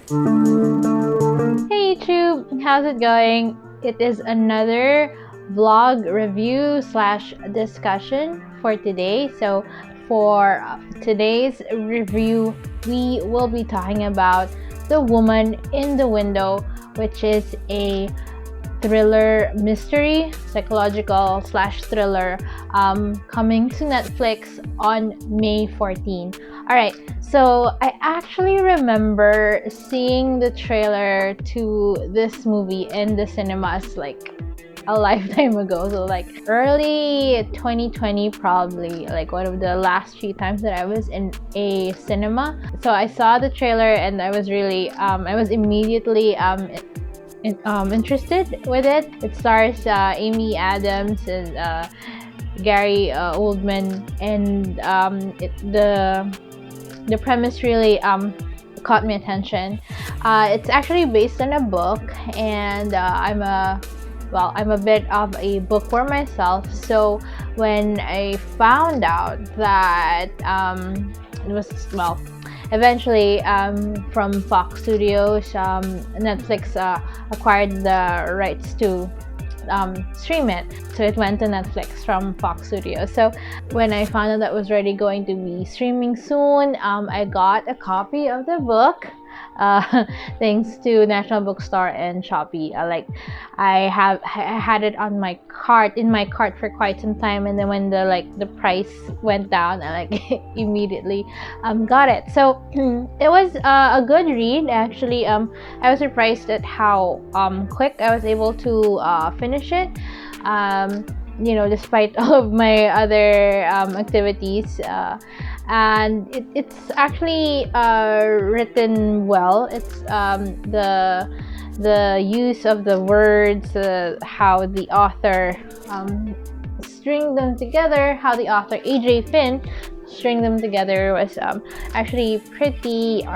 Hey YouTube, how's it going? It is another vlog review slash discussion for today. So for today's review, we will be talking about The Woman in the Window, which is a thriller mystery, psychological slash thriller, coming to Netflix on May 14. Alright, so I actually remember seeing the trailer to this movie in the cinemas like a lifetime ago, so like early 2020, probably like one of the last few times that I was in a cinema. So I saw the trailer and I was really I was immediately interested with it. It stars Amy Adams and Gary Oldman, and the premise really caught my attention. It's actually based on a book, and I'm a bit of a bookworm myself. So when I found out that it was eventually from Fox Studios, Netflix acquired the rights to stream it, so it went to Netflix from Fox Studios. So when I found out that was already going to be streaming soon, I got a copy of the book, thanks to National Bookstore and Shopee. I had it on my cart for quite some time, and then when the price went down, I immediately got it. So it was a good read actually. I was surprised at how quick I was able to finish it, despite all of my other activities. And it's actually written well. It's the use of the words, how the author stringed them together, how the author AJ Finn stringed them together was actually pretty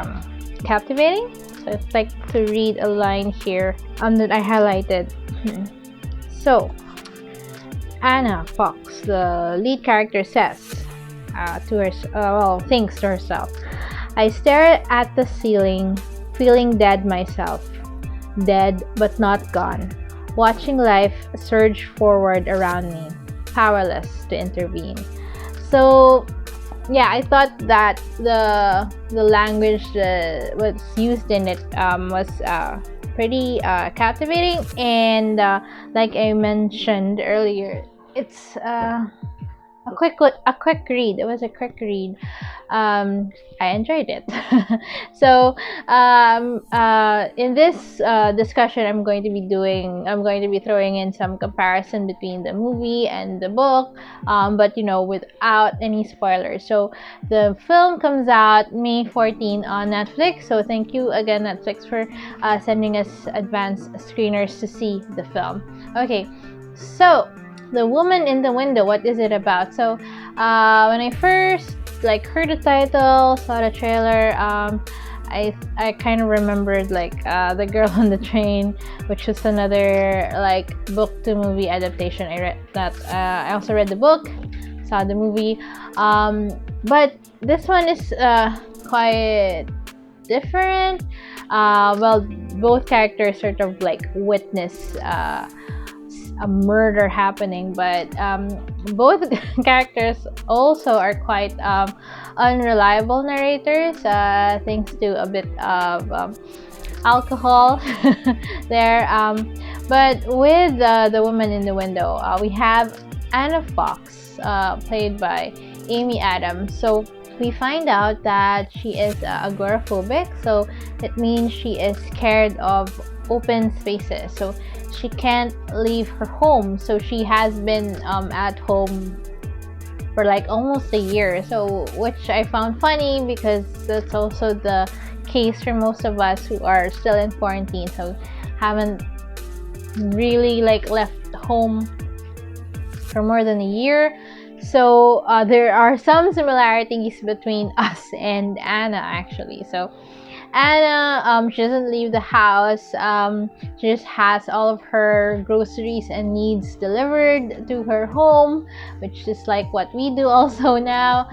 captivating. So I'd like to read a line here that I highlighted. So Anna Fox, the lead character, says thinks to herself, "I stare at the ceiling, feeling dead myself, dead but not gone, watching life surge forward around me, powerless to intervene." So yeah, I thought that the language was used in it was pretty captivating, and like I mentioned earlier, it's a quick read. It was a quick read. I enjoyed it. So in this discussion, I'm going to be throwing in some comparison between the movie and the book, but without any spoilers. So the film comes out May 14 on Netflix. So thank you again, Netflix, for sending us advanced screeners to see the film. Okay, so The Woman in the Window, what is it about? So when I first heard the title, saw the trailer, I kind of remembered The Girl on the Train, which was another book to movie adaptation. I read that. I also read the book, saw the movie, but this one is quite different. Both characters sort of witness a murder happening, but both characters also are quite unreliable narrators, thanks to a bit of alcohol there. But with The Woman in the Window, we have Anna Fox, played by Amy Adams. So we find out that she is agoraphobic, so it means she is scared of open spaces. So she can't leave her home. So she has been at home for almost a year. So which I found funny, because that's also the case for most of us who are still in quarantine. So haven't really left home for more than a year. So there are some similarities between us and Anna actually. So Anna, she doesn't leave the house. She just has all of her groceries and needs delivered to her home, which is like what we do also now.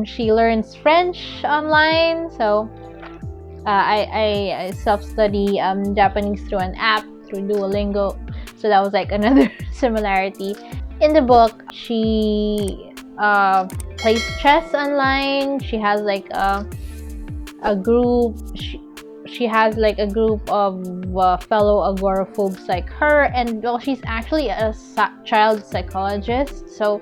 She learns French online, so I self-study Japanese through an app, through Duolingo. So that was like another similarity. In the book, she plays chess online. She has like a group. She has like a group of fellow agoraphobes like her, and well, she's actually a child psychologist. So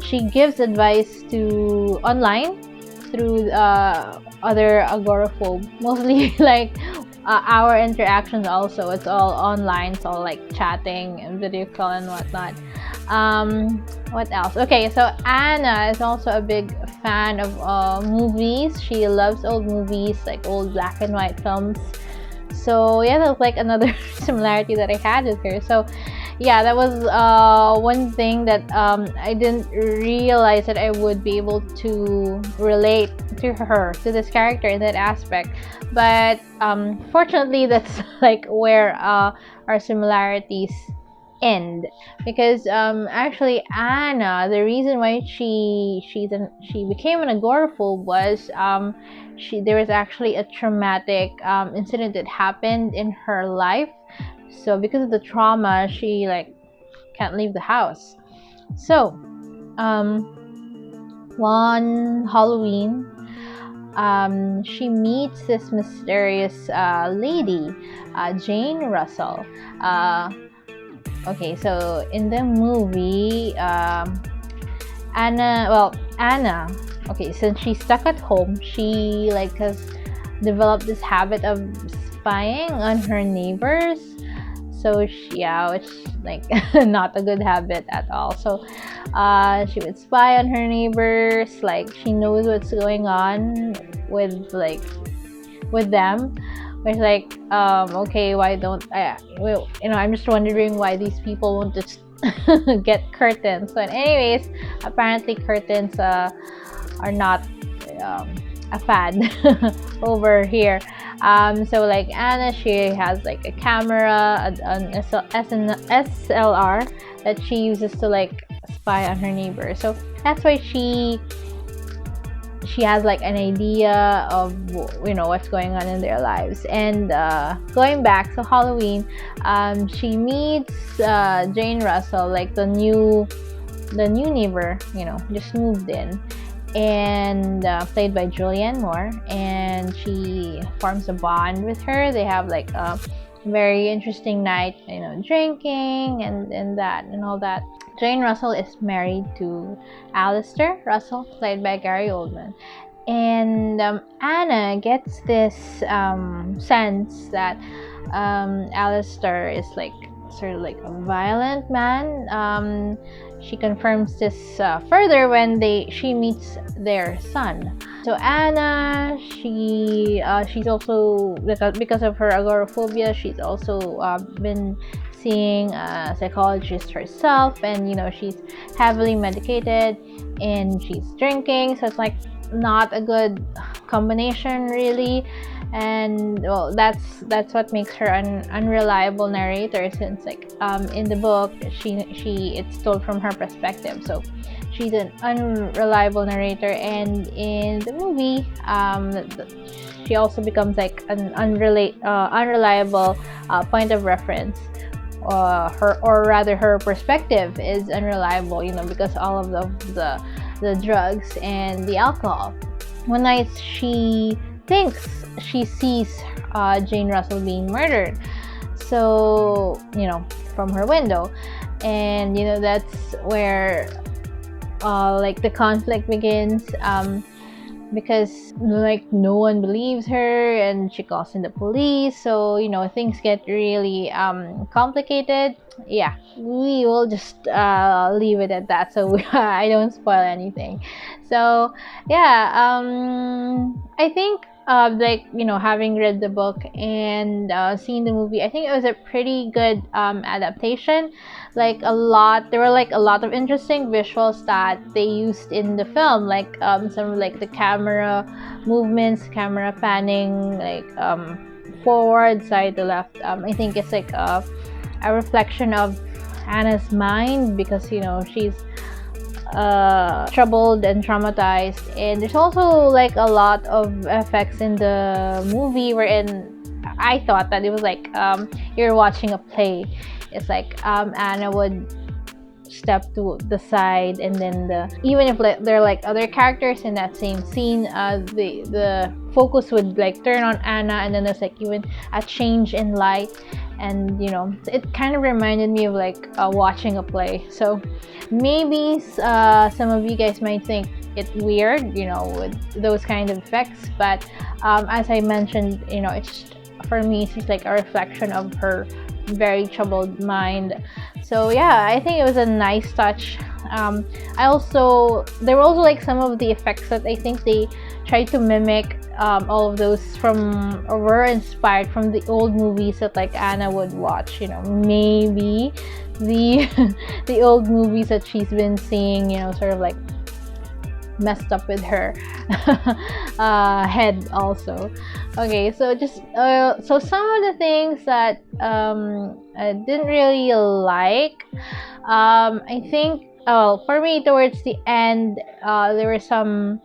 she gives advice to online through other agoraphobe, mostly like our interactions. Also, it's all online. It's all like chatting and video call and whatnot. What else? Okay, so Anna is also a big fan of movies. She loves old movies, like old black and white films. So yeah, that's like another similarity that I had with her. So yeah, that was one thing that I didn't realize that I would be able to relate to her, to this character in that aspect. But fortunately, that's like where our similarities end, because actually Anna, the reason why she became an agoraphobe was there was actually a traumatic incident that happened in her life. So because of the trauma, she like can't leave the house. So one Halloween, she meets this mysterious lady, Jane Russell. Okay, so in the movie, Anna, okay, since she's stuck at home, she like has developed this habit of spying on her neighbors. So yeah, which like not a good habit at all. So she would spy on her neighbors, like she knows what's going on with them. Which like okay, why don't well, I'm just wondering why these people won't just get curtains. But anyways, apparently curtains are not a fad over here. So like Anna, she has like a camera, an SLR that she uses to like spy on her neighbor. So that's why she has like an idea of what's going on in their lives. And going back to Halloween, she meets Jane Russell, like the new neighbor, just moved in, and played by Julianne Moore, and she forms a bond with her. They have like a very interesting night, drinking and that and all that. Jane Russell is married to Alistair Russell, played by Gary Oldman. And Anna gets this sense that Alistair is like sort of like a violent man. She confirms this further when she meets their son. So Anna, she's also, because of her agoraphobia, she's also been seeing a psychologist herself, and she's heavily medicated and she's drinking, so it's like not a good combination really. And well, that's what makes her an unreliable narrator, since like in the book it's told from her perspective, so she's an unreliable narrator. And in the movie, she also becomes like an unreliable point of reference. Her perspective is unreliable, because all of the drugs and the alcohol. One night she thinks she sees Jane Russell being murdered, so from her window, and that's where like the conflict begins, because like no one believes her, and she calls in the police. So things get really complicated. Yeah, we will just leave it at that, so I don't spoil anything. So yeah, I think like having read the book and seen the movie, I think it was a pretty good adaptation. There were like a lot of interesting visuals that they used in the film, like some of like the camera movements, camera panning, like forward, side to left. I think it's like a reflection of Anna's mind, because she's troubled and traumatized. And there's also like a lot of effects in the movie wherein I thought that it was like you're watching a play. It's like Anna would step to the side, and then even if like there are like other characters in that same scene, the focus would like turn on Anna, and then there's like even a change in light, and it kind of reminded me of like watching a play. So maybe some of you guys might think it weird, with those kind of effects, but as I mentioned, it's just, for me, it's just like a reflection of her very troubled mind. So yeah, I think it was a nice touch. There were also like some of the effects that I think they tried to mimic, all of those from, or were inspired from the old movies that like Anna would watch. Maybe the the old movies that she's been seeing, sort of like messed up with her head also. Okay, so just so some of the things that I didn't really like, I think, for me, towards the end, there were some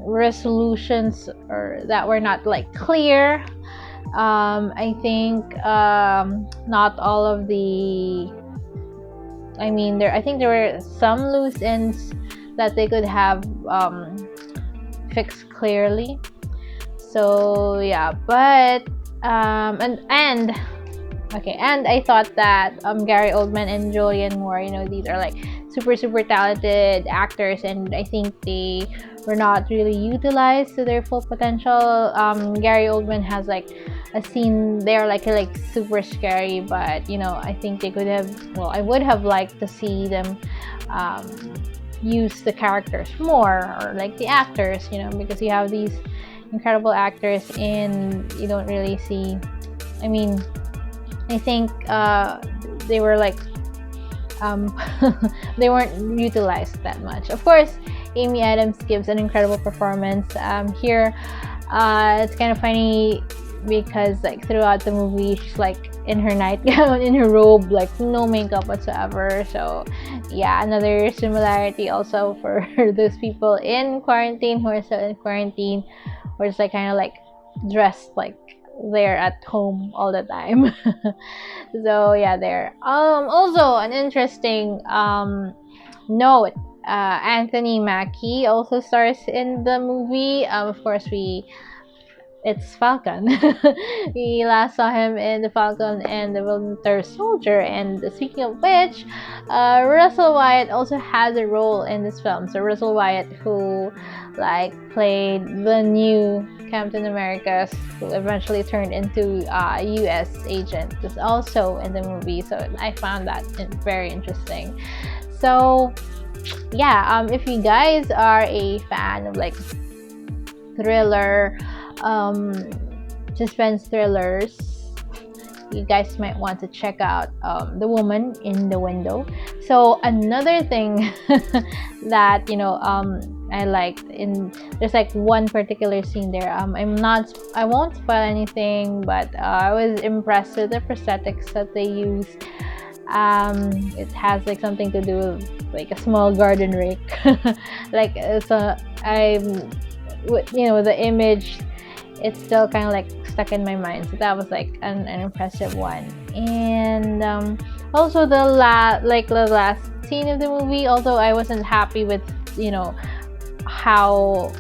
resolutions or that were not like clear. I think not all of the, I think there were some loose ends that they could have fixed clearly. So yeah, but and I thought that Gary Oldman and Julianne Moore, these are like super talented actors, and I think they were not really utilized to their full potential. Gary Oldman has like a scene there like super scary, but I think they could have, well, I would have liked to see them use the characters more, or like the actors, because you have these incredible actors and you don't really see, I think they were like they weren't utilized that much. Of course, Amy Adams gives an incredible performance here. It's kind of funny because like throughout the movie she's like in her nightgown, in her robe, like no makeup whatsoever. So yeah, another similarity also for those people in quarantine, who are still in quarantine, or just like kind of like dressed like they're at home all the time. So yeah, there. Also an interesting note, Anthony Mackie also stars in the movie. Of course, it's Falcon. We last saw him in the Falcon and the Winter Soldier. And speaking of which, Russell Wyatt also has a role in this film. So Russell Wyatt, who like played the new Captain America, who eventually turned into a U.S. agent, is also in the movie. So I found that very interesting. So yeah, if you guys are a fan of like thriller, suspense thrillers, you guys might want to check out The Woman in the Window. So another thing that I liked, there's like one particular scene there. I won't spoil anything, but I was impressed with the prosthetics that they used. It has like something to do with like a small garden rake. Like so with the image, it's still kind of like stuck in my mind. So that was like an impressive one. And also the last scene of the movie, although I wasn't happy with how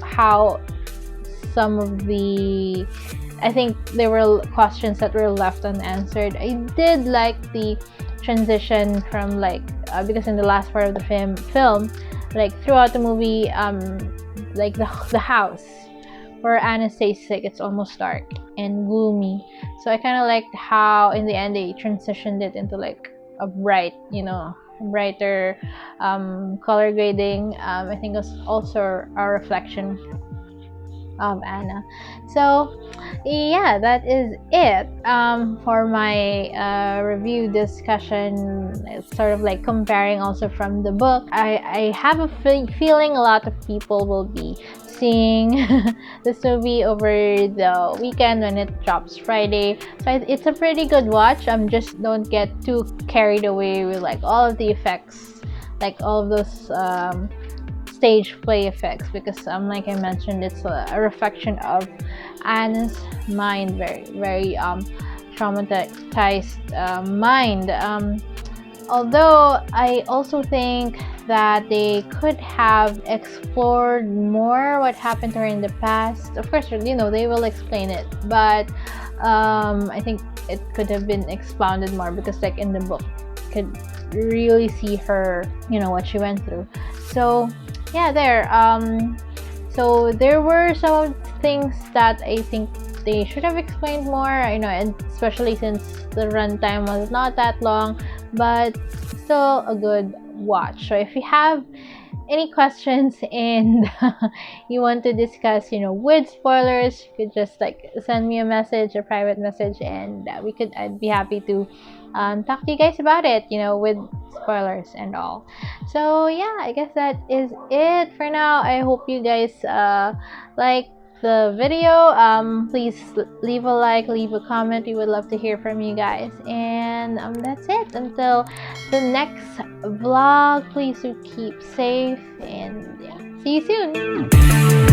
some of the, I think there were questions that were left unanswered. I did like the transition from like because in the last part of the film, like throughout the movie, like the house where Anna stays sick, it's almost dark and gloomy. So I kind of liked how in the end they transitioned it into like a brighter color grading. I think it was also a reflection of Anna. So yeah, that is it for my review discussion. It's sort of like comparing also from the book. I have a feeling a lot of people will be seeing this movie over the weekend when it drops Friday. So it's a pretty good watch. Just don't get too carried away with like all of the effects like all of those stage play effects, because like I mentioned, it's a reflection of Anne's mind, very traumatized mind. Although I also think that they could have explored more what happened to her in the past. Of course, you know, they will explain it, but I think it could have been expounded more, because like in the book, you could really see her, you know, what she went through. So yeah, so there were some things that I think they should have explained more, you know, and especially since the runtime was not that long, but still a good watch. So if you have any questions and you want to discuss, you know, with spoilers, you could just like send me a message, a private message, and I'd be happy to talk to you guys about it, you know, with spoilers and all. So yeah, I guess that is it for now. I hope you guys like the video. Please leave a like, leave a comment. We would love to hear from you guys. And that's it. Until the next vlog, please do keep safe, and yeah, see you soon.